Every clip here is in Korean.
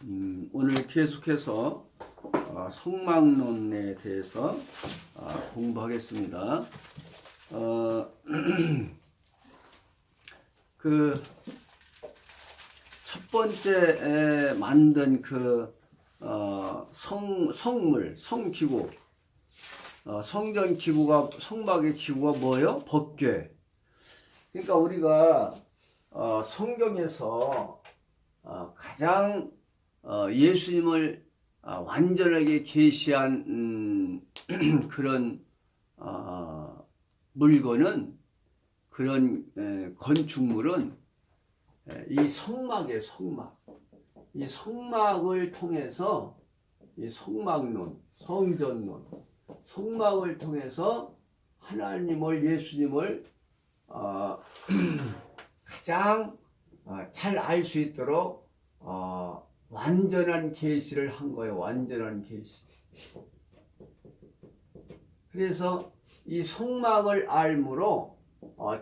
오늘 계속해서 성막론에 대해서 공부하겠습니다. 그 첫 번째 만든 그 성물, 성기구, 성전 기구가, 성막의 기구가 뭐예요? 법궤. 그러니까 우리가 성경에서 가장 예수님을 완전하게 계시한 그런 물건은, 그런 건축물은 이 성막이에요. 성막. 이 성막을 통해서, 이 성막론, 성전론, 성막을 통해서 하나님을, 예수님을 가장 잘 알 수 있도록 완전한 계시를 한 거예요. 완전한 계시. 그래서 이 성막을 알므로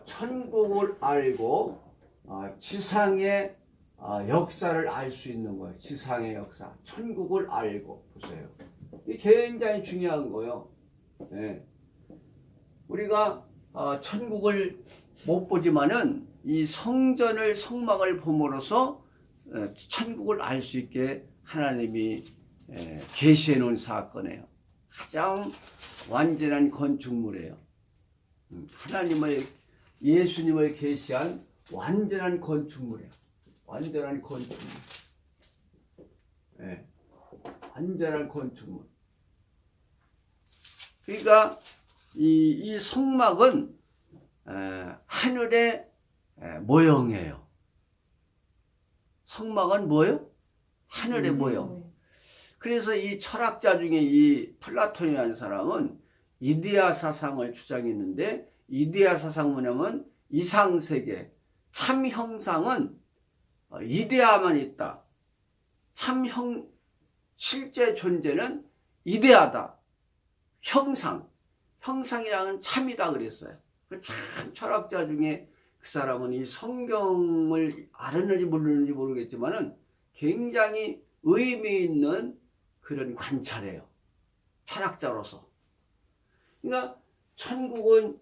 천국을 알고 지상의 역사를 알 수 있는 거예요. 지상의 역사, 천국을 알고. 보세요. 이게 굉장히 중요한 거예요. 네. 우리가 천국을 못 보지만은 이 성전을, 성막을 봄으로써 천국을 알 수 있게 하나님이 계시해 놓은 사건이에요. 가장 완전한 건축물이에요. 하나님을, 예수님을 계시한 완전한 건축물이에요. 완전한 건축물. 네. 완전한 건축물. 그러니까 이 성막은 하늘의 모형이에요. 성막은 뭐예요? 하늘의 모형. 그래서 이 철학자 중에 이 플라톤이라는 사람은 이데아 사상을 주장했는데, 이데아 사상 뭐냐면 이상세계, 참 형상은 이데아만 있다. 실제 존재는 이데아다. 형상이랑은 참이다 그랬어요. 참 철학자 중에 그 사람은 이 성경을 알았는지 모르는지 모르겠지만은 굉장히 의미 있는 그런 관찰이에요. 철학자로서. 그러니까 천국은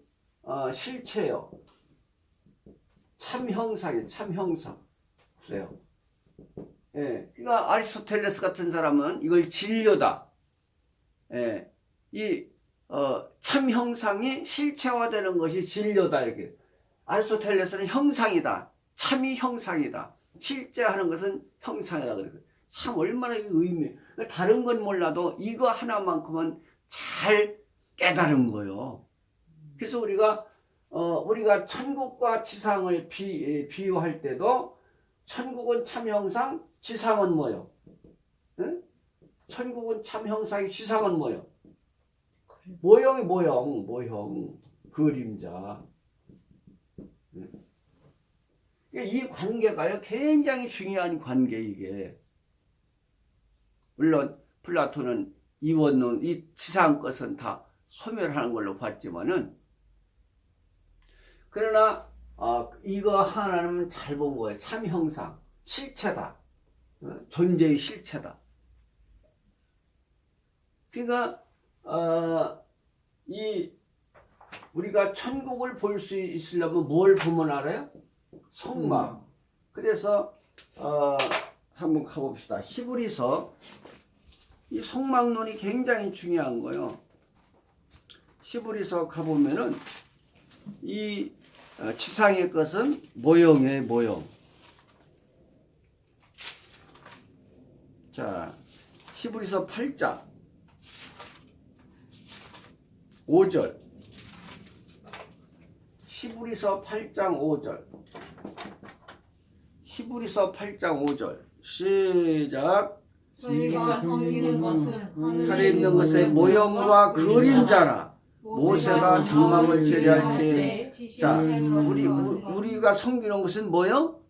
실체예요. 참 형상이에요. 참 형상. 보세요. 예, 그러니까 아리스토텔레스 같은 사람은 이걸 진료다. 예, 참 형상이 실체화되는 것이 진료다. 이렇게. 아리스토텔레스는 형상이다. 참이 형상이다. 실제하는 것은 형상이다. 그래요. 참 얼마나 의미. 다른 건 몰라도 이거 하나만큼은 잘 깨달은 거예요. 그래서 우리가 천국과 지상을 비유할 때도 천국은 참 형상, 지상은 뭐요? 응? 천국은 참 형상이, 지상은 뭐요? 모형, 그림자. 이 관계가요, 굉장히 중요한 관계, 이게. 물론, 플라톤은 이원론, 이 지상 것은 다 소멸하는 걸로 봤지만은, 그러나, 이거 하나는 잘 본 거예요. 참 형상, 실체다. 존재의 실체다. 그러니까, 우리가 천국을 볼 수 있으려면 뭘 보면 알아요? 성막. 그래서 한번 가봅시다. 히브리서. 이 성막론이 굉장히 중요한 거예요. 히브리서 가보면은 이 지상의 것은 모형의 모형. 자, 히브리서 8장 5절. 히브리서 8장 5절. 히브리서 8장 5절. 시작. 저희가 섬기는 것은 하늘에 있는 것의 모형과 그림자라. 모세가 장막을 재래할 때, 자, 우리가 섬기는 것은 뭐요?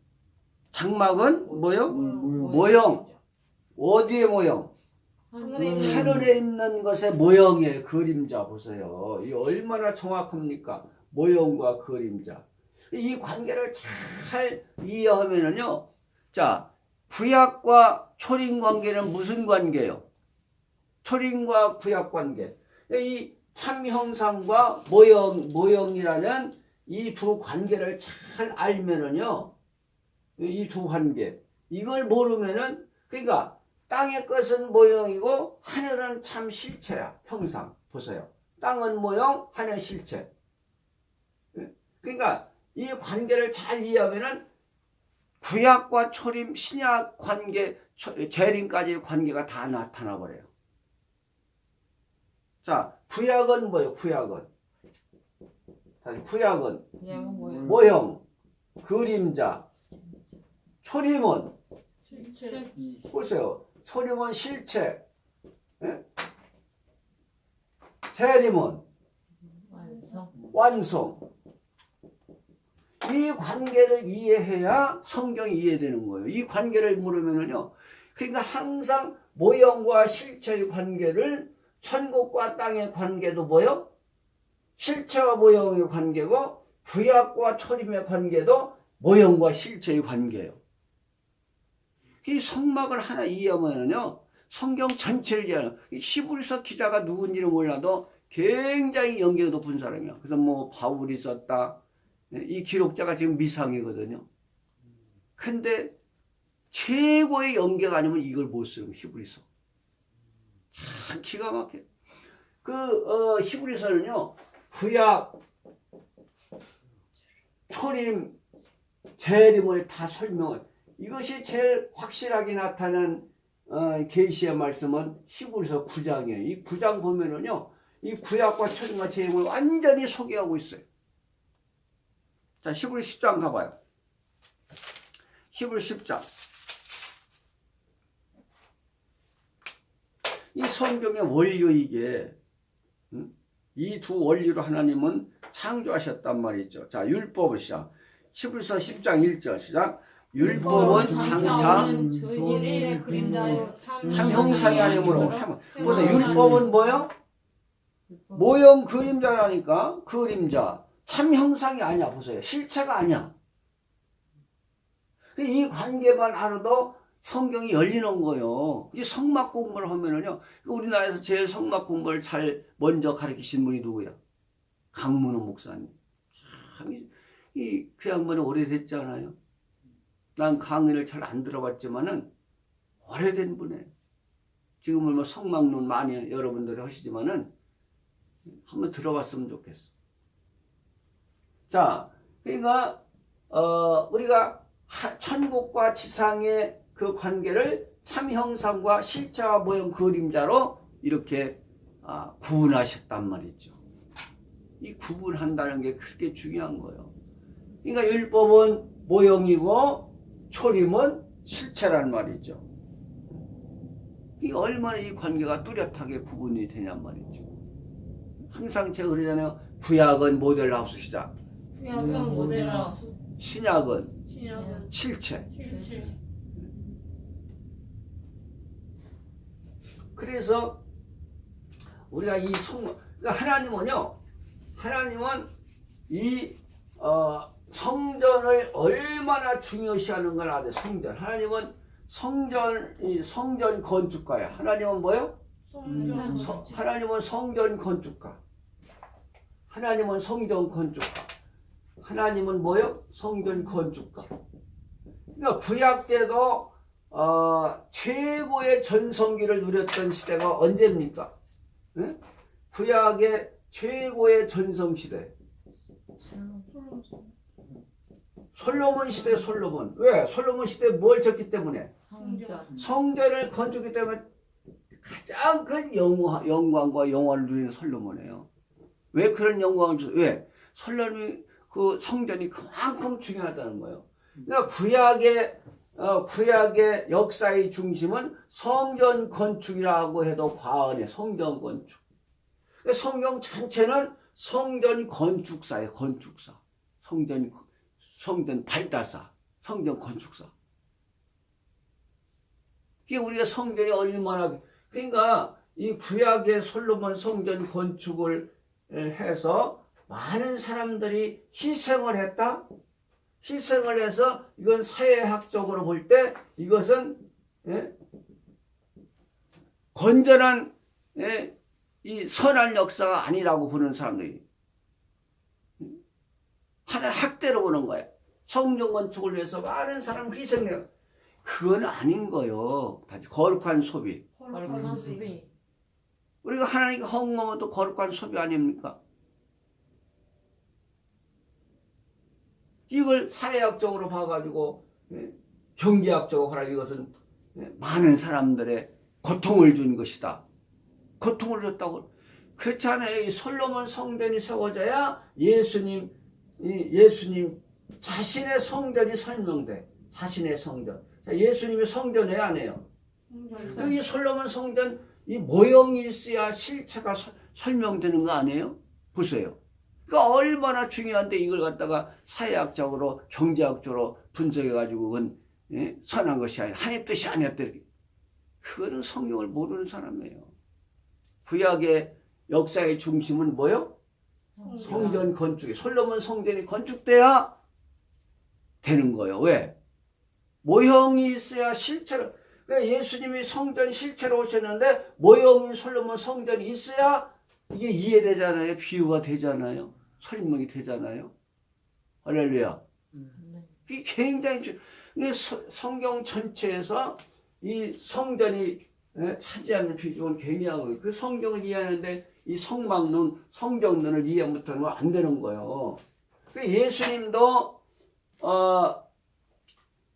장막은 뭐요? 모형. 어디의 모형? 하늘에 있는 것의 모형의 그림자. 보세요. 이 얼마나 정확합니까? 모형과 그림자. 이 관계를 잘 이해하면은요, 자, 구약과 초림 관계는 무슨 관계예요? 초림과 구약 관계. 이 참형상과 모형이라는 이 두 관계를 잘 알면은요, 이 두 관계, 이걸 모르면은, 그러니까 땅의 것은 모형이고 하늘은 참 실체야. 형상. 보세요. 땅은 모형, 하늘은 실체. 그러니까 이 관계를 잘 이해하면은 구약과 초림, 신약 관계, 재림까지의 관계가 다 나타나 버려요. 자, 구약은 뭐예요? 구약은 그냥 뭐야? 모형, 그림자. 초림은 실체. 보세요. 초림은 실체. 예? 재림은 완성. 완성. 이 관계를 이해해야 성경이 이해되는 거예요. 이 관계를 모르면은요. 그러니까 항상 모형과 실체의 관계를, 천국과 땅의 관계도 뭐요? 실체와 모형의 관계고, 구약과 초림의 관계도 모형과 실체의 관계예요. 이 성막을 하나 이해하면은요, 성경 전체를 이해하는, 히브리서 기자가 누군지는 몰라도 굉장히 연계가 높은 사람이야. 그래서 뭐 바울이 썼다. 이 기록자가 지금 미상이거든요. 근데 최고의 연계가 아니면 이걸 못 써요. 히브리서. 참 기가 막혀. 히브리서는요, 구약, 초림, 재림을 다 설명을. 이것이 제일 확실하게 나타난 계시의 말씀은 히브리서 9장이에요. 이 9장 보면은요, 이 구약과 초림과 재림을 완전히 소개하고 있어요. 자, 히브리 10장 가봐요. 히브리 10장. 이 성경의 원료 이게, 이 두 원리로 하나님은 창조하셨단 말이죠. 자, 율법을 시작. 히브리서 10장 1절 시작. 율법은 장차 주인의 그림자요. 참 형상이 아니므로. 보세요. 율법은 뭐요? 모형 그림자라니까. 그림자. 참 형상이 아니야. 보세요. 실체가 아니야. 이 관계만 알아도 성경이 열리는 거예요. 이 성막 공부를 하면은요, 우리나라에서 제일 성막 공부를 잘 먼저 가르치신 분이 누구야? 강문호 목사님. 참, 그 양반이 오래됐잖아요. 난 강의를 잘 안 들어봤지만은, 오래된 분이에요. 지금은 뭐 성막론 많이 여러분들이 하시지만은, 한번 들어봤으면 좋겠어. 자, 그러니까, 우리가 천국과 지상의 그 관계를 참 형상과 실체와 모형 그림자로 이렇게 구분하셨단 말이죠. 이 구분한다는 게 그렇게 중요한 거예요. 그러니까 율법은 모형이고 초림은 실체란 말이죠. 이 얼마나 이 관계가 뚜렷하게 구분이 되냔 말이죠. 항상 제가 그러잖아요. 구약은 모델하우스 시작. 구약은 모델하우스. 신약은 신약은 실체. 실체. 그래서 우리가 이 그러니까 하나님은 이 성전을 얼마나 중요시하는 걸 알아요. 성전. 하나님은 성전 건축가야. 하나님은 뭐요? 하나님은 성전 건축가. 하나님은 성전 건축가. 하나님은 뭐요? 성전 건축가. 그러니까 구약 때도 최고의 전성기를 누렸던 시대가 언제입니까? 응? 구약의 최고의 전성시대. 솔로몬 시대. 솔로몬. 왜? 솔로몬 시대에 뭘 졌기 때문에? 성전을 건축했기 때문에 가장 큰 영광과 영화를 누리는 솔로몬이에요. 왜 그런 영광을 줬어요? 왜? 솔로몬이 그 성전이 그만큼 중요하다는 거예요. 그러니까 구약의 역사의 중심은 성전 건축이라고 해도 과언해. 성전 건축. 성경 전체는 성전 건축사예요. 건축사. 성전 발달사. 성전 건축사. 이게 우리가 성전이 얼마나, 그러니까 이 구약의 솔로몬 성전 건축을 해서 많은 사람들이 희생을 했다. 희생을 해서 이건 사회학적으로 볼 때 이것은 예? 건전한 예? 이 선한 역사가 아니라고 보는 사람들이 하나 학대로 보는 거야. 성전 건축을 위해서 많은 사람 희생해요. 그건 아닌 거요. 다시 거룩한 소비. 거룩한 소비. 우리가 하나님께 헌금하면 또 거룩한 소비 아닙니까? 이걸 사회학적으로 봐가지고 예? 경제학적으로 봐라 이것은 예? 많은 사람들의 고통을 준 것이다. 고통을 줬다고. 그렇지 않아요. 이 솔로몬 성전이 세워져야 예수님 자신의 성전이 설명돼. 자신의 성전. 자, 예수님이 성전이에요, 안 해요? 또 이 솔로몬 성전 이 모형이 있어야 실체가 설명되는 거 아니에요? 보세요. 그러니까 얼마나 중요한데 이걸 갖다가 사회학적으로 경제학적으로 분석해가지고 그건 예? 선한 것이 아니라 하나님 뜻이 아니었다. 그거는 성경을 모르는 사람이에요. 구약의 역사의 중심은 뭐요? 성전 건축이. 솔로몬 성전이 건축돼야 되는 거예요. 왜? 모형이 있어야 실체로. 그러니까 예수님이 성전 실체로 오셨는데 모형인 솔로몬 성전이 있어야 이게 이해되잖아요. 비유가 되잖아요. 설명이 되잖아요. 할렐루야. 이게 굉장히 이게 성경 전체에서 이 성전이 차지하는 비중은 굉장한 거예요. 그 성경을 이해하는데 이 성막론, 성경론을 이해 못하면 안 되는 거예요. 예수님도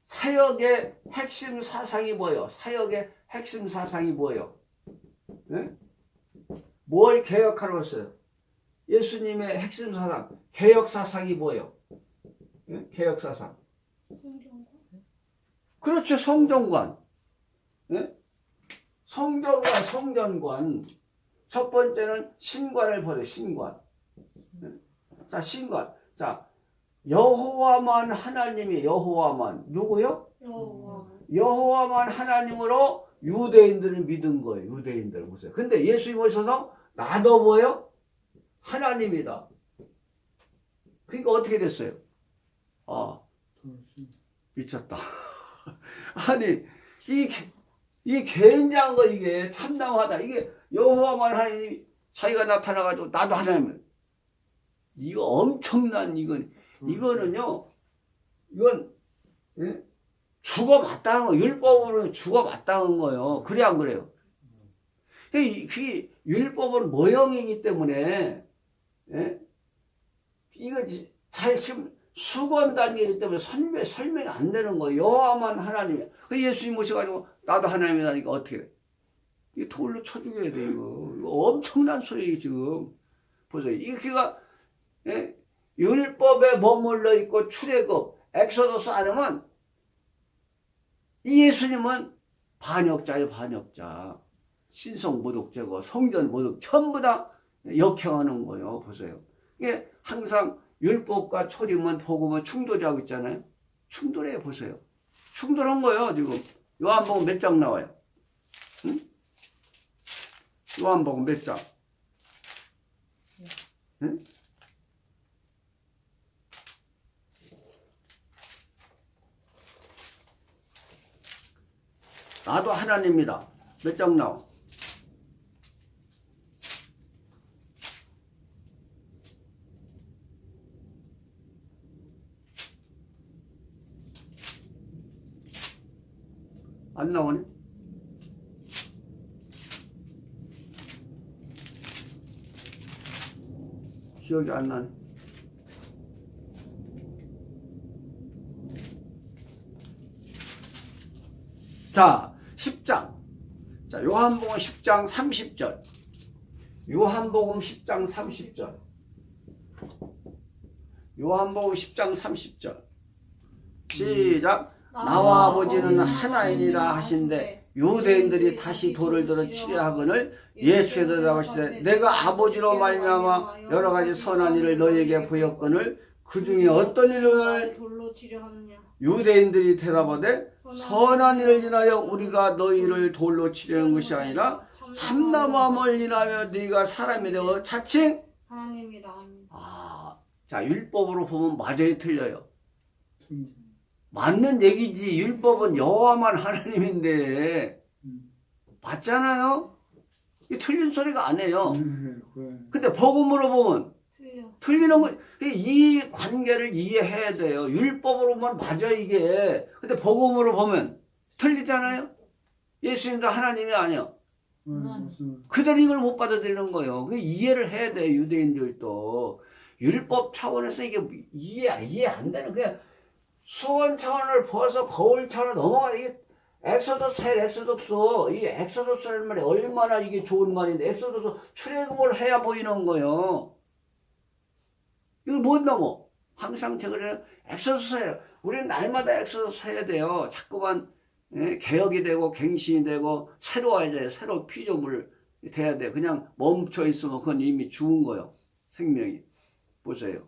사역의 핵심 사상이 뭐예요? 사역의 핵심 사상이 뭐예요? 네? 뭘 개혁하라고 했어요? 예수님의 핵심 사상, 개혁 사상이 뭐예요? 네? 개혁 사상. 그렇죠. 성전관. 네? 성전관. 첫 번째는 신관을 보세요. 신관. 네? 자, 신관. 자, 여호와만 하나님이 여호와만 누구요? 여호와만 하나님으로 유대인들을 믿은 거예요. 유대인들 보세요. 근데 예수님 오셔서 나도 뭐예요? 하나님이다. 그러니까 어떻게 됐어요? 아, 미쳤다. 아니 이게 굉장한 거 이게 참담하다. 이게 여호와만 하나님이 자기가 나타나가지고 나도 하나님. 이거 엄청난 이거는요. 이건 예? 죽어 마땅한 거. 율법으로 죽어 마땅한 거예요. 그래 안 그래요? 그게 율법은 모형이기 때문에 예? 이거 잘 지금 수건 단계이기 때문에 설명이 안 되는 거예요. 여호와만 하나님이야. 예수님 모셔가지고 나도 하나님이라니까 어떻게 돼? 이거 돌로 쳐 죽여야 돼 이거 엄청난 소리예요 지금. 보세요. 이게가 예? 율법에 머물러 있고 출애굽, 엑소더스 안 하면 이 예수님은 반역자예요. 반역자. 신성 모독 제거, 성전 모독 전부 다 역행하는 거예요. 보세요. 이게 항상 율법과 초림은 복음은 충돌하고 있잖아요. 충돌해요. 보세요. 충돌한 거예요. 지금 요한복음 몇 장 나와요? 응? 요한복음 몇 장? 응? 나도 하나님이다. 몇 장 나와? 안 나오네? 기억이 안 나네. 자, 10장. 자, 요한복음 10장 30절. 요한복음 10장 30절. 요한복음 10장 30절. 시작. 나와 아버지는 하나이니라 하신대 유대인들이 다시 돌을 들어 치려하거늘 예수께서 대답하시되 내가 아버지로 말미암아 여러 가지 선한 일을 너희에게 보였거늘 그 중에 어떤 일을 돌로 치려 하느냐. 유대인들이 대답하되 선한 일을 인하여 우리가 너희를 돌로 치려는 것이 아니라 참나무함을 인하여 네가 사람이 되어 자칭 하나님이라. 자 율법으로 보면 맞아요 틀려요? 맞는 얘기지. 율법은 여호와만 하나님인데 맞잖아요. 이 틀린 소리가 아니에요. 근데 복음으로 보면 틀려. 틀리는 거, 이 관계를 이해해야 돼요. 율법으로만 맞아 이게. 근데 복음으로 보면 틀리잖아요. 예수님도 하나님이 아니야. 그들 이걸 못 받아들이는 거예요. 그 이해를 해야 돼. 유대인들도 율법 차원에서 이게 이해 안 되는, 그냥 수원 차원을 벗어 거울 차원을 넘어가. 이게 엑소더스 해, 엑소더스. 이 엑소더스라는 말이 얼마나 이게 좋은 말인데, 엑소더스 출애굽을 해야 보이는 거예요. 이걸 못 넘어. 항상 제가 그래요. 엑소더스 해요. 우리는 날마다 엑소더스 해야 돼요. 자꾸만 개혁이 되고 갱신이 되고 새로워져야, 새로 피조물 돼야 돼. 그냥 멈춰 있으면 그건 이미 죽은 거예요. 생명이. 보세요.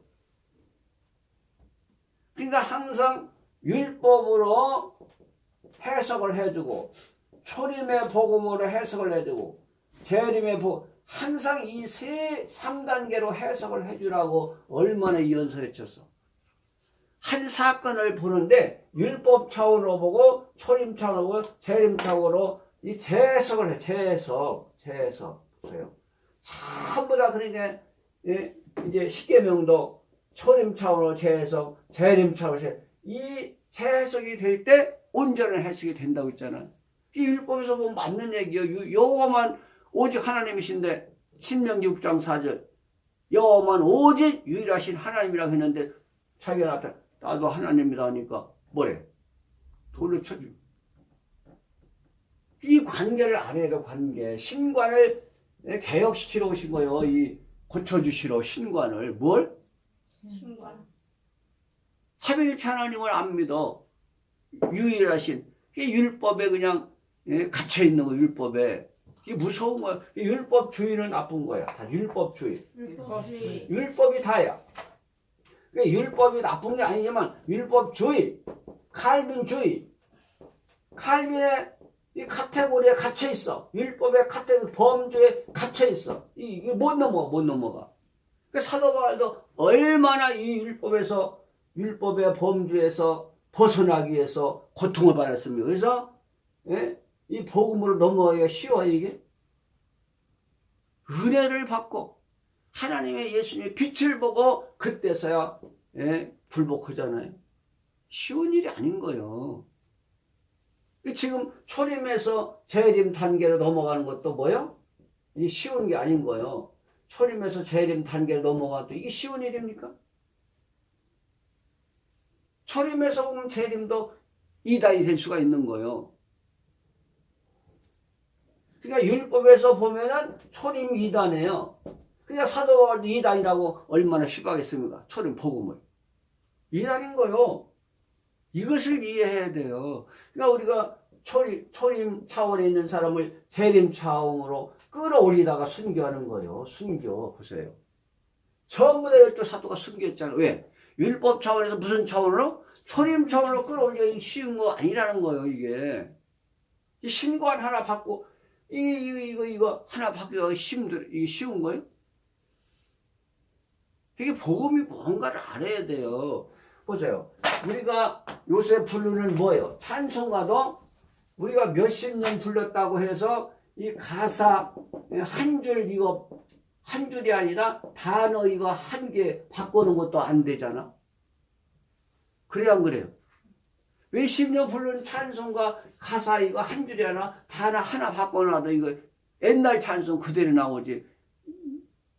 그러니까 항상 율법으로 해석을 해주고, 초림의 복음으로 해석을 해주고, 재림의 복음, 항상 이 3단계로 해석을 해주라고 얼마나 이언서했쳤어. 한 사건을 보는데 율법 차원으로 보고, 초림 차원으로 보고, 재림 차원으로 이 재해석을 해. 재해석. 보세요. 전부 다 그러니까 이제 십계명도 초림 차원으로 재해석, 재림 차원으로 이 재해석이 될 때 온전한 해석이 된다고 했잖아요. 이 율법에서 보면 맞는 얘기예요. 여호와만 오직 하나님이신데, 신명기 6장 4절 여호와만 오직 유일하신 하나님이라고 했는데, 자기가 나타나 나도 하나님이라 하니까 뭐래? 돌을 쳐주고. 이 관계를 알아야 돼. 관계. 신관을 개혁시키러 오신 거예요. 이 고쳐주시러 신관을. 뭘? 신관. 삼위일체 하나님을 안 믿어. 유일하신. 이게 율법에 그냥 갇혀있는 거, 율법에. 이게 무서운 거야. 율법주의는 나쁜 거야. 다 율법주의. 율법주의. 율법이 다야. 율법이 나쁜 게 아니지만, 율법주의, 칼빈주의. 칼빈의 이 카테고리에 갇혀있어. 율법의 카테고리, 범주에 갇혀있어. 이게 못 넘어가. 사도 바울도 얼마나 이 율법의 범주에서 벗어나기 위해서 고통을 받았습니다. 그래서 이 복음으로 넘어가기가 쉬워요. 이게 은혜를 받고 하나님의 예수님의 빛을 보고 그때서야 굴복하잖아요. 쉬운 일이 아닌 거예요. 지금 초림에서 재림 단계로 넘어가는 것도 뭐요? 이게 쉬운 게 아닌 거예요. 초림에서 재림 단계로 넘어가도 이게 쉬운 일입니까? 초림에서 보면 재림도 이단이 될 수가 있는 거예요. 그러니까 율법에서 보면은 초림 이단이에요. 그러니까 사도 바울도 이단이라고 얼마나 휘박했습니까? 초림 복음을. 이단인 거예요. 이것을 이해해야 돼요. 그러니까 우리가 초림 차원에 있는 사람을 재림 차원으로 끌어올리다가 순교하는 거예요. 순교. 보세요. 전부 다 12사도가 순교했잖아요. 왜? 율법 차원에서 무슨 차원으로? 초림 차원으로 끌어올리기 쉬운 거 아니라는 거예요, 이게. 이 신관 하나 받고, 이거 하나 받기가 이게 쉬운 거예요? 이게 복음이 뭔가를 알아야 돼요. 보세요. 우리가 요새 부르는 뭐예요? 찬송가도 우리가 몇십 년 불렀다고 해서 이 가사 한 줄 이거 한 줄이 아니라 단어 이거 한 개 바꾸는 것도 안 되잖아. 그래야 안 그래요? 몇십 년 부르는 찬송가 가사 이거 한 줄이 아니라 단어 하나 바꿔놔도 이거 옛날 찬송 그대로 나오지.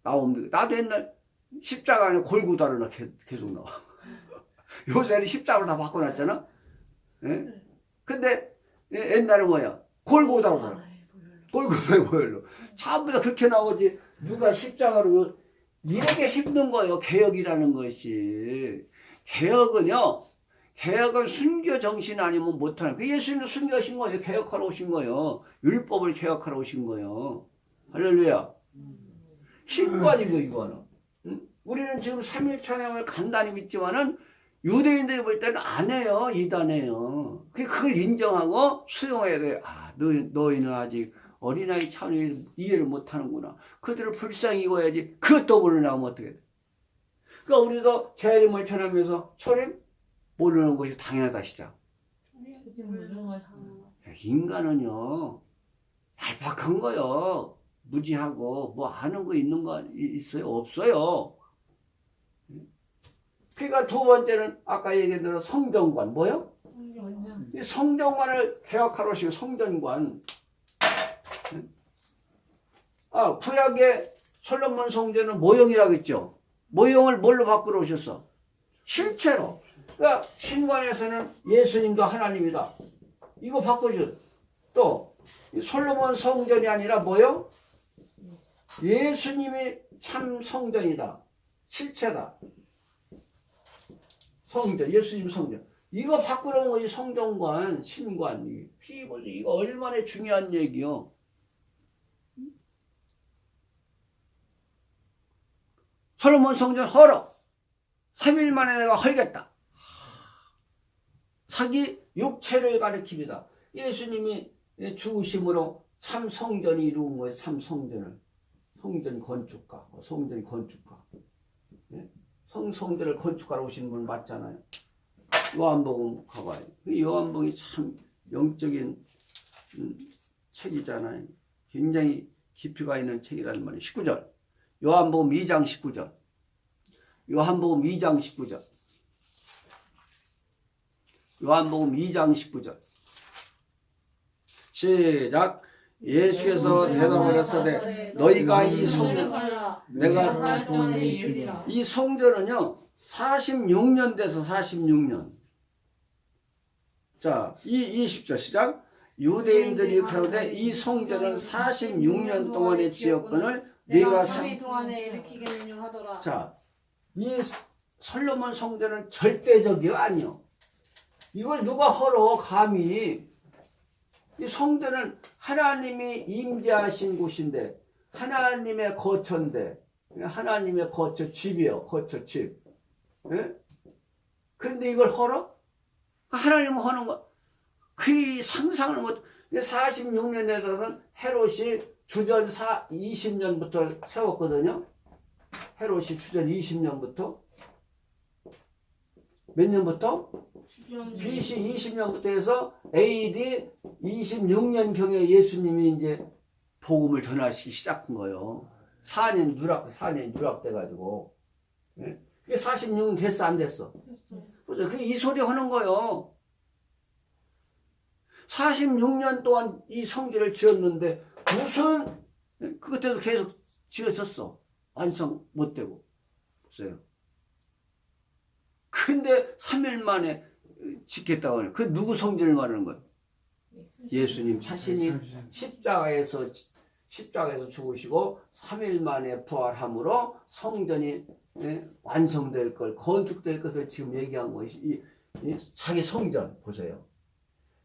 나옵니다. 나도 옛날 십자가 안에 골고다로 계속 나와. 요새는 십자가로 다 바꿔놨잖아. 예? 근데 옛날에 뭐야? 골고다로 나와. 골고다의 보혈로. 처음부터 그렇게 나오지. 누가 십자가로 이렇게 힘든 거예요. 개혁이라는 것이. 개혁은 순교 정신 아니면 못하는. 그 예수님도 순교하신 거예요. 개혁하러 오신 거예요. 율법을 개혁하러 오신 거예요. 할렐루야. 신관이고 이거는. 응? 우리는 지금 3일 찬양을 간단히 믿지만은 유대인들이 볼 때는 안 해요. 이단해요. 그걸 인정하고 수용해야 돼요. 아, 너희는 아직 어린아이 차원에 이해를 못하는구나. 그들을 불쌍히 여겨야지. 그것도 모르나면 어떻게 돼? 그러니까 우리도 재림을 전하면서 초림 모르는 것이 당연하다 시작. 음. 인간은요 얄팍한 거요. 무지하고 뭐 아는 거 있는 거 있어요? 없어요. 그러니까 두 번째는 아까 얘기한 대로 성전관 뭐요? 이 성전관을 개혁하러 오시고 성전관. 구약의 솔로몬 성전은 모형이라고 했죠. 모형을 뭘로 바꾸러 오셨어? 실체로. 그러니까 신관에서는 예수님도 하나님이다. 이거 바꿔줘. 또 솔로몬 성전이 아니라 뭐요? 예수님이 참 성전이다. 실체다. 성전, 예수님 성전. 이거 바꾸는 거지. 성전관, 신관. 이거 얼마나 중요한 얘기요. 솔로몬 성전 헐어. 3일 만에 내가 헐겠다. 자기 육체를 가리킵니다. 예수님이 죽으심으로 참 성전이 이루은 거예요. 참 성전을. 성전 건축가. 성전 건축가. 성전을 건축하러 오신 분 맞잖아요. 요한복음 가봐요. 요한복음이 참 영적인 책이잖아요. 굉장히 깊이가 있는 책이라는 말이에요. 19절. 요한복음 2장 19절. 요한복음 2장 19절. 요한복음 2장 19절. 시작. 예수께서 대답을 하시되 너희가 이 성전 내가 이 성전은요 46년 돼서 46년. 자, 20절 시작. 유대인들이 그러되 이 성전은 46년 동안의 지역권을 네가 3일 동안에 일으키겠느냐 하더라. 자, 이 솔로몬 성전은 절대적이요? 아니요. 이걸 누가 헐어 감히. 이 성전은 하나님이 임재하신 곳인데 하나님의 거처인데 하나님의 거처 집이요. 거처 집. 예? 그런데 이걸 헐어? 하나님은 허는 거. 그 상상을 못. 46년에 들어선 헤롯이 주전 20년부터 세웠거든요. 헤롯이 주전 20년부터 몇 년부터? BC 20년부터 해서 AD 26년경에 예수님이 이제 복음을 전하시기 시작한 거예요. 4년 누락돼가지고. 예? 그게 46년 됐어, 안 됐어? 그죠? 이 소리 하는 거예요. 46년 동안 이 성전을 지었는데 무슨 그때도 계속 지어졌어. 완성 못 되고. 보세요. 근데 3일 만에 짓겠다고 해요. 그 누구 성전을 말하는 거예요? 예수님 자신이 십자가에서 죽으시고 3일 만에 부활함으로 성전이 완성될 걸, 건축될 것을 지금 얘기한 것이 자기 성전 보세요.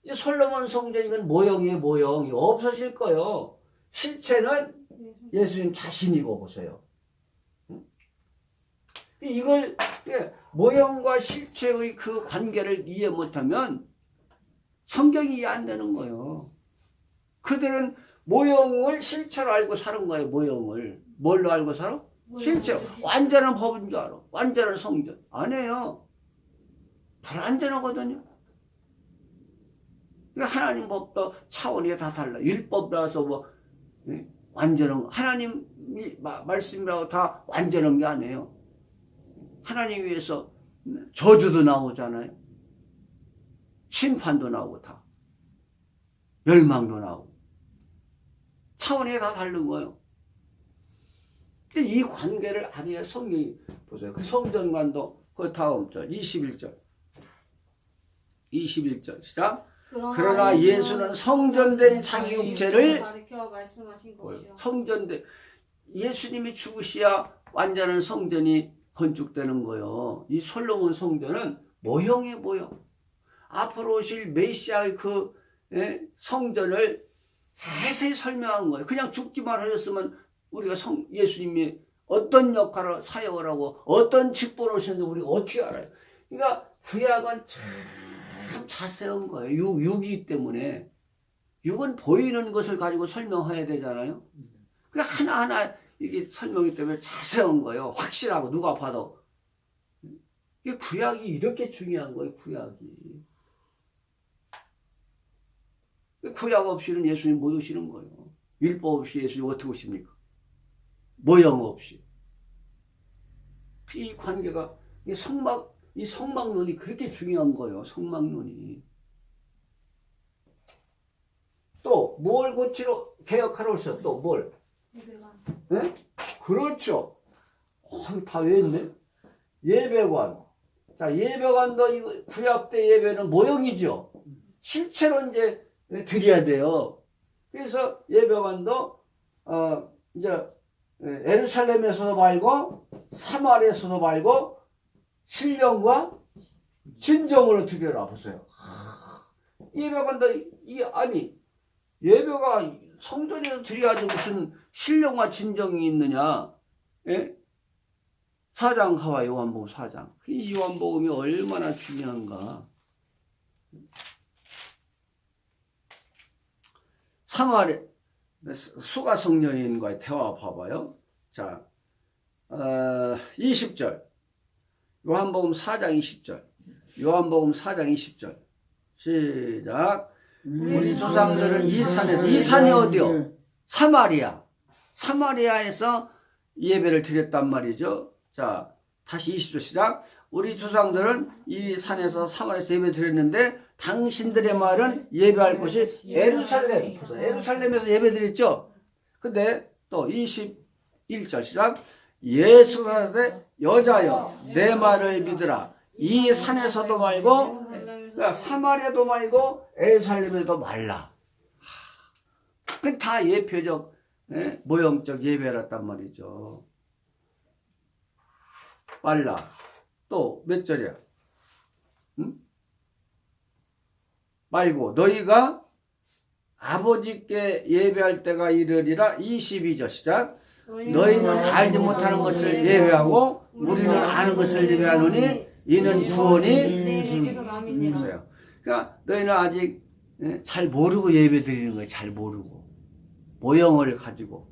이제 솔로몬 성전 이건 모형이에요. 모형이 없어질 거예요. 실체는 예수님 자신이고 보세요. 이걸 모형과 실체의 그 관계를 이해 못하면 성경이 이해 안 되는 거예요. 그들은 모형을 실체로 알고 사는 거예요. 모형을 뭘로 알고 살아? 실체. 완전한 법인 줄 알아. 완전한 성전. 아니에요. 불완전하거든요. 하나님 법도 차원이 다 달라. 율법이라서 뭐 완전한 하나님 말씀이라고 다 완전한 게 아니에요. 하나님 위해서 저주도 나오잖아요. 심판도 나오고 다. 멸망도 나오고. 차원이 다 다른 거예요. 근데 이 관계를 아니야 성경이 보세요. 그 성전관도 그 다음 절 21절. 21절 시작. 그러나 예수는 성전된 자기 육체를 성전된 예수님이 죽으셔야 완전한 성전이 건축되는 거예요. 이 솔로몬 성전은 모형이에요, 모형. 앞으로 오실 메시아의 그 성전을 자세히 설명한 거예요. 그냥 죽기만 하셨으면 우리가 예수님이 어떤 역할을 사역을 하고 어떤 직분을 하셨는지 우리가 어떻게 알아요? 그러니까 구약은 참 자세한 거예요. 육이기 때문에. 육은 보이는 것을 가지고 설명해야 되잖아요. 그러니까 하나하나 이게 설명이 때문에 자세한 거예요. 확실하고 누가 봐도. 이 구약이 이렇게 중요한 거예요, 구약이. 구약 없이는 예수님 못 오시는 거예요. 율법 없이 예수님 어떻게 오십니까? 모형 없이. 이 관계가, 이 성막론이 그렇게 중요한 거예요, 성막론이. 또, 뭘 고치러, 개혁하러 오셨어? 또, 뭘? 네? 그렇죠. 다 외웠네. 예배관. 자, 예배관도 이 구약 때 예배는 모형이죠. 실체로 이제 드려야 돼요. 그래서 예배관도 이제 예루살렘에서도 말고 사마리아에서도 말고 신령과 진정으로 드려라 보세요. 예배관도 아니 예배가 성전에서 드려야지 무슨 신령과 진정이 있느냐? 예? 4장 가와 요한복음 4장. 이 요한복음이 얼마나 중요한가? 사마리 수가 성녀인과의 대화 봐봐요. 자, 20절. 요한복음 4장 20절. 요한복음 4장 20절. 시작. 우리 조상들은 이 산이 어디요? 사마리아. 사마리아에서 예배를 드렸단 말이죠. 자, 다시 20절 시작. 우리 조상들은 이 산에서 사마리아에서 예배 드렸는데 당신들의 말은 예배할 곳이 예루살렘. 예루살렘에서 예배 드렸죠. 근데 또 21절 시작. 예수가 이르되 여자여 내 말을 믿으라. 이 산에서도 말고 그러니까 사마리아도 말고 예루살렘에도 말라. 그 다 예표적 모형적 예배였단 말이죠. 말라. 또 몇 절이야? 응? 말고 너희가 아버지께 예배할 때가 이르리라. 22절 시작. 너희는 알지 못하는 것을 예배하고 우리는 아는 것을 예배하노니 이는 구원이 없어요. 그러니까 너희는 아직 잘 모르고 예배 드리는 거예요. 잘 모르고 모형을 가지고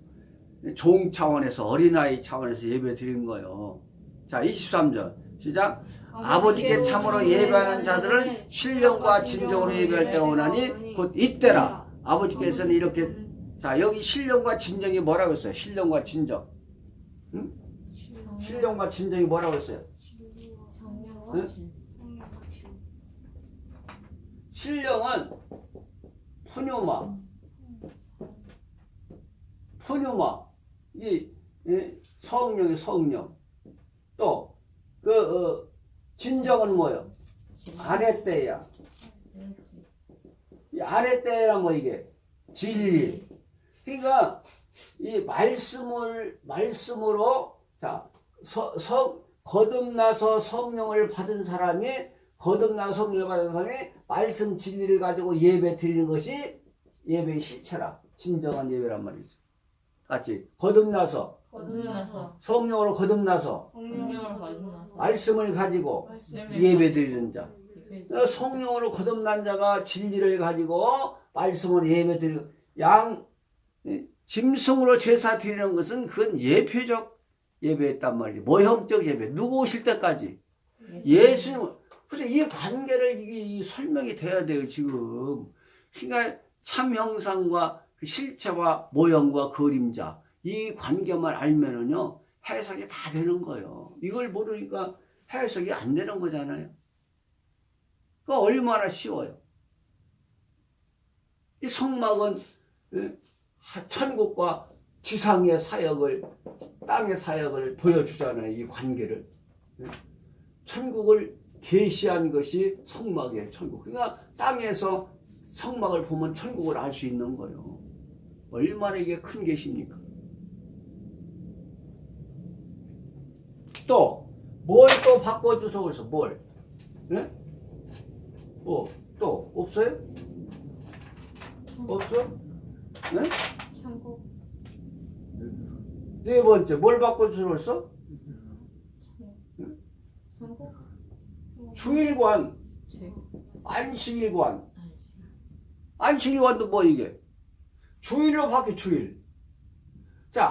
종 차원에서 어린아이 차원에서 예배 드리는 거예요. 자, 23절 시작. 아버지께 참으로 예배하는 자들은 신령과 진정으로 예배할 때가 오나니 곧 이때라. 아버지께서는 이렇게 자 여기 신령과 진정이 뭐라고 했어요? 신령과 진정. 응? 신령과 진정이 뭐라고 했어요? 응? 신령은 푸뉴마 이 성령의 성령. 또 진정은 뭐예요? 아랫대야. 이 아랫대란 뭐 이게 진리. 그러니까 이 말씀으로 자 거듭나서 성령을 받은 사람이 말씀 진리를 가지고 예배 드리는 것이 예배의 실체라. 진정한 예배란 말이죠. 같이 거듭나서 성령으로 거듭나서 말씀을 가지고 예배 드리는 자. 성령으로 거듭난 자가 진리를 가지고 말씀으로 예배 드리고 짐승으로 제사 드리는 것은 그건 예표적 예배였단 말이죠. 모형적 예배. 누구 오실 때까지. 예수님. 그래서 이 관계를 이게 설명이 돼야 돼요, 지금. 그러니까 참 형상과 그 실체와 모형과 그림자. 이 관계만 알면은요, 해석이 다 되는 거예요. 이걸 모르니까 해석이 안 되는 거잖아요. 그러니까 얼마나 쉬워요. 이 성막은 천국과 지상의 사역을, 땅의 사역을 보여주잖아요. 이 관계를. 천국을 계시한 것이 성막이에요. 천국. 그러니까 땅에서 성막을 보면 천국을 알 수 있는 거예요. 얼마나 이게 큰 계시입니까? 또 뭘 또 바꿔주소 그래서 뭘? 네? 뭐 또 없어요? 없어? 네? 네 번째 뭘 바꿔주소 그랬어? 주일관, 안식일관. 안식일관도 뭐 이게? 주일로 바뀌어 주일. 자,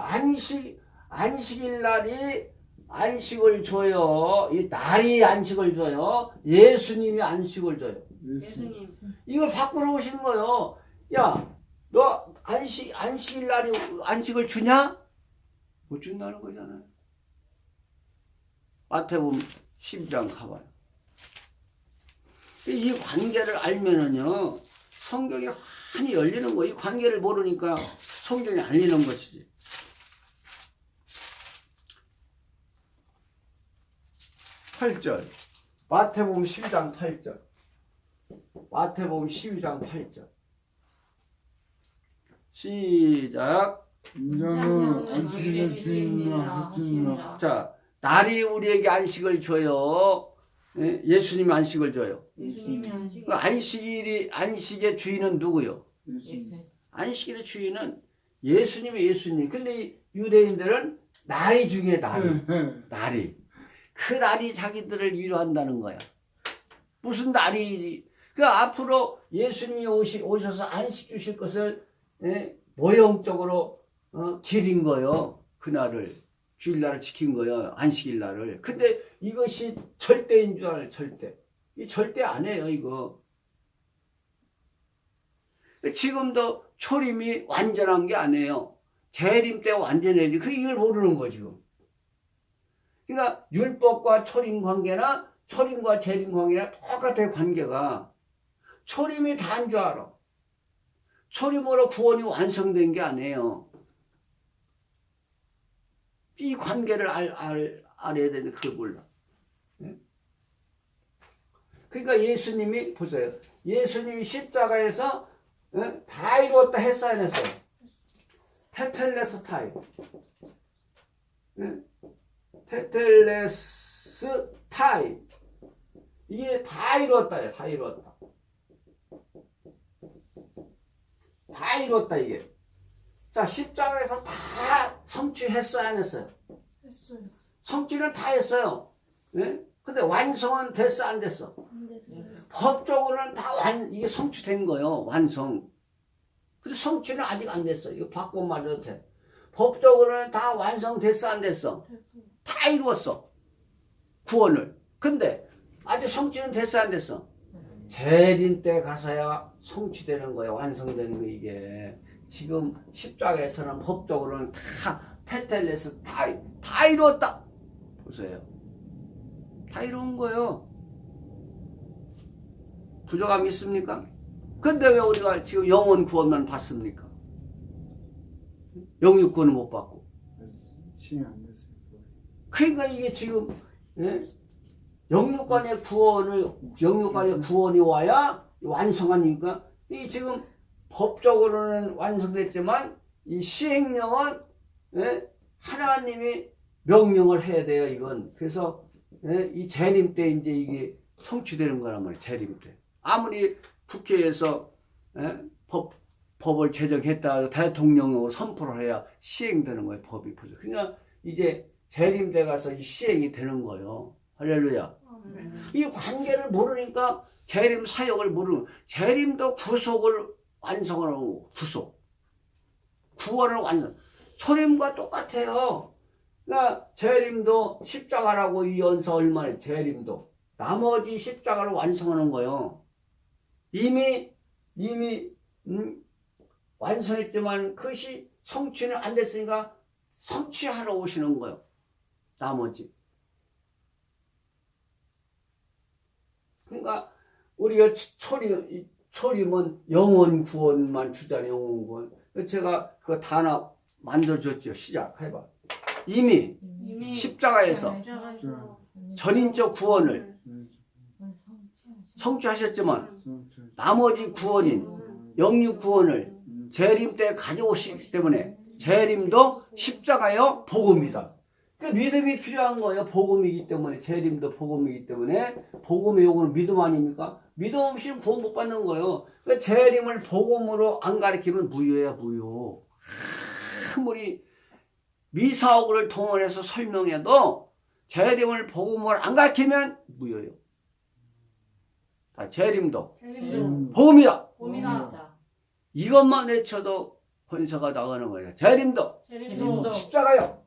안식일 날이 안식을 줘요. 이 날이 안식을 줘요. 예수님이 안식을 줘요. 예수님. 이걸 바꾸러 오시는 거예요. 야, 너 안식일 날이 안식을 주냐? 못 준다는 거잖아요. 마태복음 12장 가봐요. 이 관계를 알면은요, 성경이 환히 열리는 거예요. 이 관계를 모르니까 성경이 안 열리는 것이지. 8절. 마태복음 12장 8절. 마태복음 12장 8절. 시작. 인자는 안식일의 주인이라 하시니라. 자, 날이 우리에게 안식을 줘요. 예? 예수님이 안식을 줘요. 예수님이 안식. 그 안식의 주인은 누구요? 예수. 안식일의 주인은 예수님이 예수님. 근데 이 유대인들은 날이 중요해, 날이. 그 날이 자기들을 위로한다는 거야. 무슨 날이, 그 앞으로 예수님이 오셔서 안식 주실 것을, 예? 모형적으로, 기린 거요. 그날을. 주일날을 지킨 거예요. 안식일 날을. 근데 이것이 절대인 줄 알아요. 절대. 이 절대 아니에요. 이거. 지금도 초림이 완전한 게 아니에요. 재림 때 완전해지. 이걸 모르는 거 지금. 그러니까 율법과 초림 관계나 초림과 재림 관계나 똑같아요. 관계가. 초림이 다인 줄 알아. 초림으로 구원이 완성된 게 아니에요. 이 관계를 알아야 되는데 그걸 몰라. 그러니까 예수님이 보세요. 예수님이 십자가에서 다 이루었다 했어 안 했어요? 테텔레스타이. 테텔레스타이. 이게 다 이루었다요. 다 이루었다. 다 이루었다 이게. 자, 십자가에서 다 성취했어 안 했어요? 했어요. 성취는 다 했어요. 예? 근데 완성은 됐어 안 됐어? 안 됐어요. 법적으로는 다 이게 성취된 거예요. 완성. 근데 성취는 아직 안 됐어. 이거 바꿔 말해도 돼. 법적으로는 다 완성됐어 안 됐어? 다 이루었어. 구원을. 근데 아직 성취는 됐어 안 됐어? 재림 때 가서야 성취되는 거예요. 완성되는 거 이게. 지금 십자가에서는 법적으로는 다 테텔레스 다 이루었다. 보세요. 다 이루은 거예요. 부족함이 있습니까? 근데 왜 우리가 지금 영혼 구원만 받습니까? 영육 구원을 못 받고. 시행 안 됐어요. 그러니까 이게 지금 영육간의 구원이 와야 완성하니까 이 지금 법적으로는 완성됐지만 이 시행령은 하나님이 명령을 해야 돼요. 이건 그래서 이 재림 때 이제 이게 성취되는 거란 말이에요. 재림 때 아무리 국회에서 법을 제정했다 대통령으로 선포를 해야 시행되는 거예요. 법이 부족. 그러니까 이제 재림 때 가서 이 시행이 되는 거예요. 할렐루야. 이 관계를 모르니까 재림 사역을 모르는 재림도 구속을 완성하고 구원을 완성. 초림과 똑같아요. 그러니까 재림도 십자가라고 이 연사 얼마나 재림도 나머지 십자가를 완성하는 거예요. 이미 완성했지만 그것이 성취는 안 됐으니까 성취하러 오시는 거예요. 나머지. 그러니까 우리가 초림은 영원 구원만 주잖아요. 영원 구원. 제가 그거 다 하나 만들어줬죠. 시작해봐. 이미 십자가에서 전인적 구원을 성취하셨지만 나머지 구원인 영육 구원을 재림 때 가져오시기 때문에 재림도 십자가요 복음이다. 그 믿음이 필요한 거예요. 복음이기 때문에 재림도 복음이기 때문에 복음의 요구는 믿음 아닙니까? 믿음 없이는 구원 못 받는 거예요. 그 재림을 복음으로 안 가르치면 무효야 무효. 아무리 미사오구를 동원해서 설명해도 재림을 복음으로 안 가르치면 무효예요. 재림도 복음이다. 봄이다. 이것만 외쳐도 권세가 나가는 거예요. 재림도 십자가요.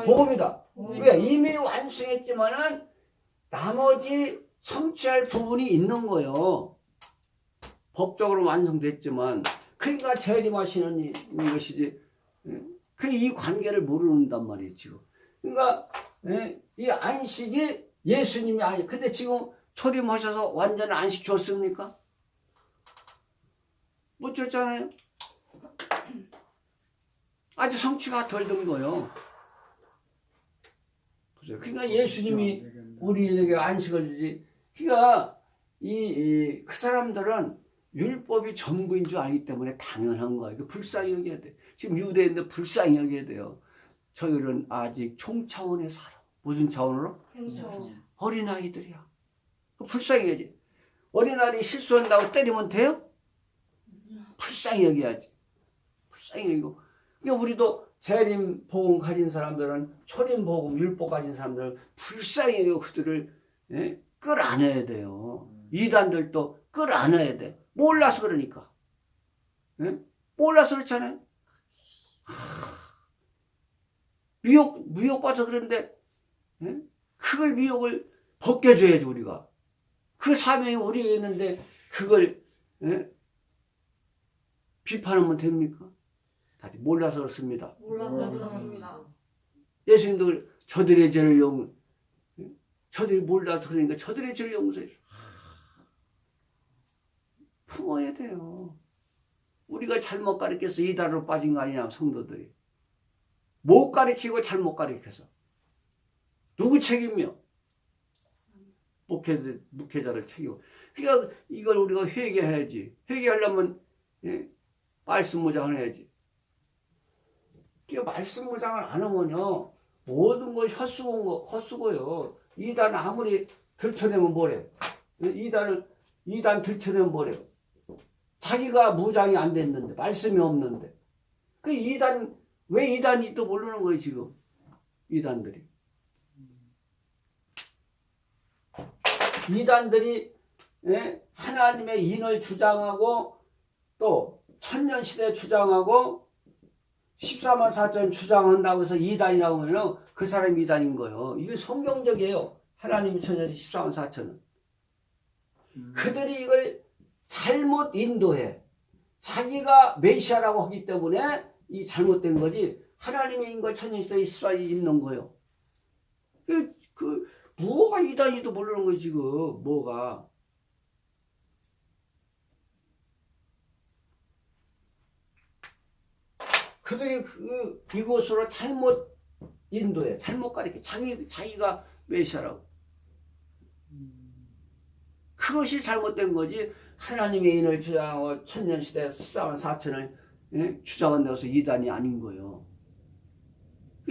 복음이다. 왜? 이미 완성했지만은 나머지 성취할 부분이 있는 거예요. 법적으로 완성됐지만. 그러니까 재림하시는 것이지. 그 이 관계를 모르는단 말이에요, 지금. 그러니까 이 안식이 예수님이 아니. 근데 지금 초림하셔서 완전 안식 줬습니까? 못 줬잖아요. 아직 성취가 덜 된 거예요. 그러니까 예수님이 우리에게 안식을 주지. 그러니까 그 사람들은 율법이 전부인 줄 알기 때문에 당연한 거야. 이거 불쌍히 여겨야 돼. 지금 유대인들 불쌍히 여겨야 돼요. 저희는 아직 총차원에 살아. 무슨 차원으로? 어린아이들이야. 불쌍히 여겨야지. 어린아이 실수한다고 때리면 돼요? 불쌍히 여겨야지. 불쌍히 여기고. 그러니까 우리도 재림 복음 가진 사람들은 초림 복음 율법 가진 사람들은 불쌍히 여기고 그들을 끌어안아야 돼요. 이단들도 끌어안아야 돼. 몰라서 그러니까. 몰라서 그렇잖아요. 미혹받아서 그런데 그걸 미혹을 벗겨줘야지 우리가. 그 사명이 우리에게 있는데 그걸 비판하면 됩니까? 다시 몰라서 그렇습니다. 몰라서 그렇습니다. 예수님도 저들의 죄를 저들이 몰라서 그러니까 저들의 죄를 용서해. 품어야 돼요. 우리가 잘못 가르쳐서 이단으로 빠진 거 아니냐, 성도들이. 못 가르치고 잘못 가르쳐서. 누구 책임이요? 목회자를 책임이요. 그러니까 이걸 우리가 회개해야지. 회개하려면 말씀 무장을 해야지. 그러니까 말씀 무장을 안 하면요, 모든 걸 헛수고요. 이단 아무리 들춰내면 뭐래? 이단 들춰내면 뭐래? 자기가 무장이 안 됐는데, 말씀이 없는데. 그 왜 이단인지도 모르는 거예요, 지금. 이단들이. 이단들이 하나님의 인을 주장하고 또 천년시대 주장하고 14만 4천 주장한다고 해서 이단이라고 하면 그 사람이 이단인 거예요. 이게 성경적이에요. 하나님이 천년시 14만 4천은. 그들이 이걸 잘못 인도해. 자기가 메시아라고 하기 때문에 이 잘못된 거지. 하나님의 인걸 천년시대에 14이 있는 거예요. 뭐가 이단이도 모르는 거예요, 지금. 뭐가. 그들이 이곳으로 잘못 인도해. 잘못 가르쳐. 자기가 메시아라고. 그것이 잘못된 거지. 하나님의 인을 주장하고 천년시대 14만 4천을 주장한다고 해서 이단이 아닌 거예요.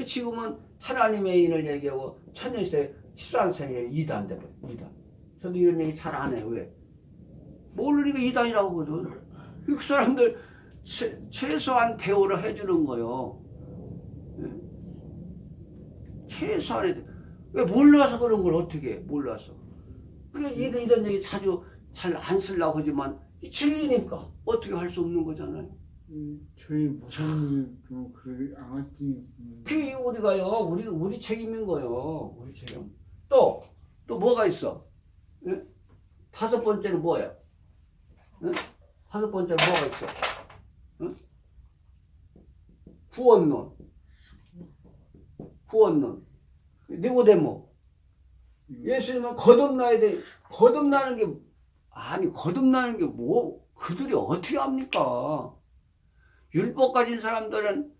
지금은 하나님의 인을 얘기하고 천년시대 14만 4천이 이단 돼버려. 이단. 저도 이런 얘기 잘 안 해요. 왜? 모르니까 이단이라고 하거든. 그 사람들 최소한 대우를 해주는 거요. 최소한의 왜 몰라서 그런 걸 어떻게 해? 몰라서. 이런 얘기 자주 잘 안 쓰려고 하지만 진리니까 어떻게 할 수 없는 거잖아요. 저희 목사님이 그래 안왔지. 그게 우리가요. 우리 책임인 거요. 우리 책임. 또 뭐가 있어? 다섯 번째는 뭐예요? 다섯 번째는 뭐가 있어? 구원론. 니고데모. 예수님은 거듭나야 돼. 거듭나는 게 뭐, 그들이 어떻게 합니까? 율법 가진 사람들은,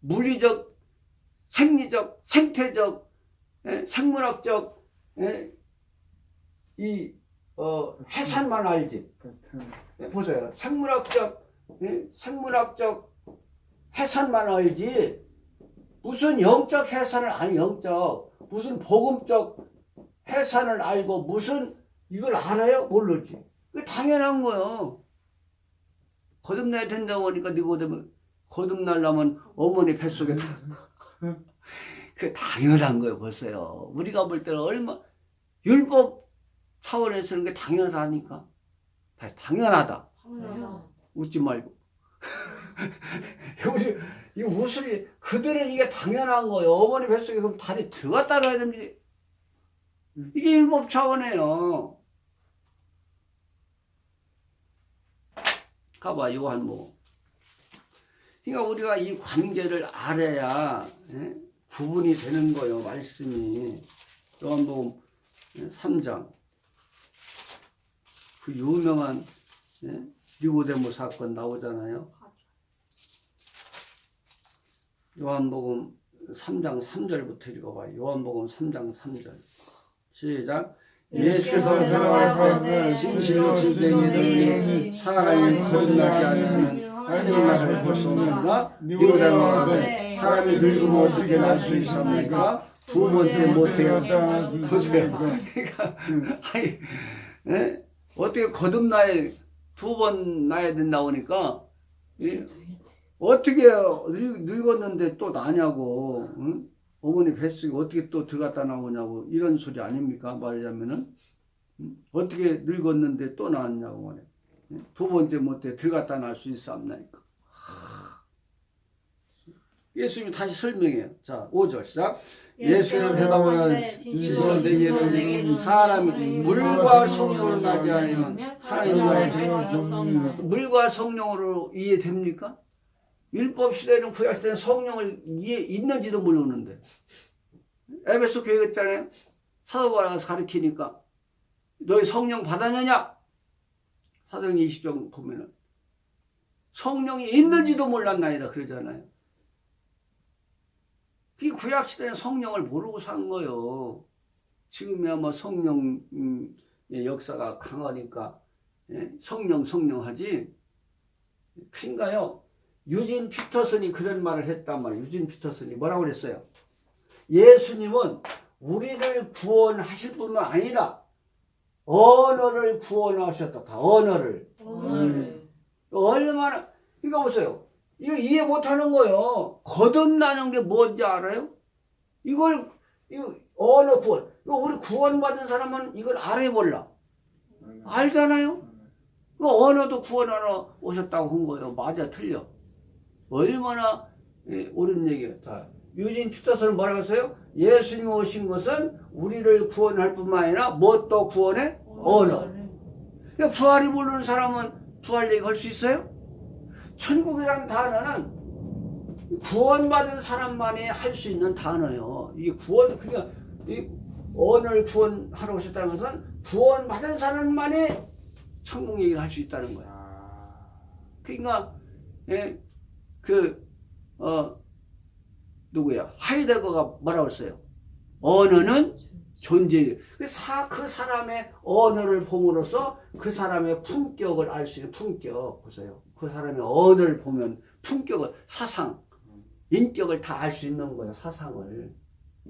물리적, 생리적, 생태적, 생물학적, 해산만 알지. 보세요. 생물학적 해산만 알지. 무슨 영적 해산을 아니, 무슨 복음적 해산을 알고 무슨 이걸 알아요? 모르지. 그 당연한 거예요. 거듭나야 된다고 하니까 니고데모 거듭나려면 어머니 뱃속에 그 당연한 거예요. 보세요. 우리가 볼 때는 율법 차원에서는 게 당연하다니까. 당연하다. 웃지 말고. 우리 이 웃을 그들은 이게 당연한 거예요. 어머니 뱃속에 그럼 다리 들어갔다 놔야 됩니다. 이게 율법 차원이에요. 가봐 요한복음. 그러니까 우리가 이 관계를 알아야 구분이 되는 거예요. 말씀이 요한복음 3장 그 유명한 니고데모 사건 나오잖아요. 요한복음 3장 3절부터 읽어봐요. 요한복음 3장 3절 시작. 예수께서 대답하시되 진실로 진실로 이르노니 사람이 거듭나지 않으면 하나님 나라를 볼 수 없느니라. 니고데모가 가되 사람이 늙으면 어떻게 날 수 있습니까? 두 번째 못해 보세요. 그러니까 아니 어떻게 거듭나야 두 번 나야 된다고 하니까 어떻게 늙었는데 또 나냐고, 응? 어머니 뱃속에 어떻게 또 들어갔다 나오냐고 이런 소리 아닙니까? 말하자면은 응? 어떻게 늙었는데 또 나왔냐고 말해. 두 번째 못해 들어갔다 나올 수 있어 없나니까. 예수님이 다시 설명해요. 자 5절 시작. 예수께서 대답하여 진실로 내게 사람이 물과 성령으로 나지 않으면 하나님 나라에 들어갈 수 없느니라. 물과 성령으로 이해됩니까? 율법 시대는 구약 시대는 성령을 있는지도 모르는데 에베소 교회 있잖아요. 사도 바울에서 가르치니까 너희 성령 받았느냐? 사도행 20장 보면은 성령이 있는지도 몰랐나이다 그러잖아요. 이 구약 시대는 성령을 모르고 산 거예요. 지금이야 뭐 성령의 역사가 강하니까 성령 하지. 그런가요? 유진 피터슨이 그런 말을 했단 말이에요. 유진 피터슨이 뭐라고 그랬어요? 예수님은 우리를 구원하실 뿐만 아니라 언어를 구원하셨다. 다 언어를. 얼마나 이거 보세요. 이거 이해 못하는 거예요. 거듭나는 게 뭔지 알아요? 이거 언어 구원. 이거 우리 구원받은 사람은 이걸 알아야 몰라. 알잖아요. 그 언어도 구원하러 오셨다고 한 거예요. 맞아, 틀려. 얼마나 옳은 얘기예요. 자, 유진 피터슨은 뭐라고 했어요? 예수님 오신 것은 우리를 구원할 뿐만 아니라 뭣도 구원해? 언어. 그러니까 부활이 모르는 사람은 부활 얘기 할 수 있어요? 천국이라는 단어는 구원받은 사람만이 할 수 있는 단어예요. 이게 구원, 그러니까 이 언어를 구원하러 오셨다는 것은 구원받은 사람만이 천국 얘기를 할 수 있다는 거야. 그러니까 누구야? 하이데거가 뭐라고 했어요? 언어는 존재. 그 사람의 언어를 봄으로써 그 사람의 품격을 알 수 있는 품격. 보세요. 그 사람의 언어를 보면 품격을, 사상, 인격을 다 알 수 있는 거예요. 사상을,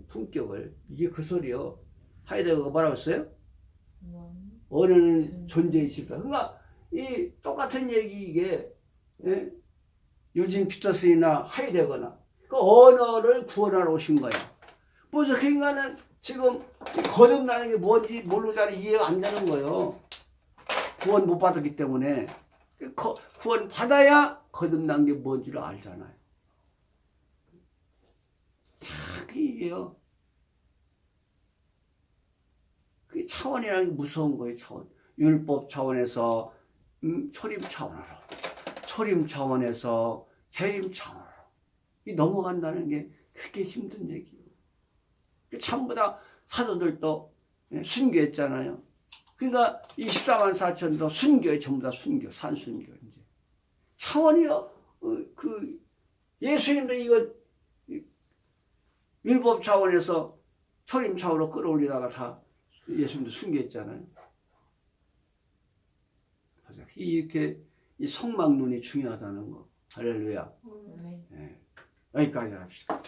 품격을. 이게 그 소리요. 하이데거가 뭐라고 했어요? 언어는 존재이실까. 그러니까 이 똑같은 얘기 이게 유진 피터슨이나 하이데거나 그 언어를 구원하러 오신 거야. 뭐죠? 그 인간은 지금 거듭나는 게 뭔지 모르잖아. 이해가 안 되는 거예요. 구원 못 받았기 때문에. 구원 받아야 거듭난 게 뭔지를 알잖아요. 참 이게요. 그 차원이라는 게 무서운 거예요. 차원. 율법 차원에서 초림 차원으로, 초림 차원에서 재림 차원으로 이 넘어간다는 게 그렇게 힘든 얘기예요. 전부 다 사도들도 순교했잖아요. 그러니까 이 14만 4천도 순교에 전부 다 순교, 산순교 이제 차원이요. 그 예수님도 이거 율법 차원에서 초림 차원으로 끌어올리다가 다 예수님도 순교했잖아요. 이렇게 이 성막론이 중요하다는 거. 할렐루야. 네. 여기까지 합시다.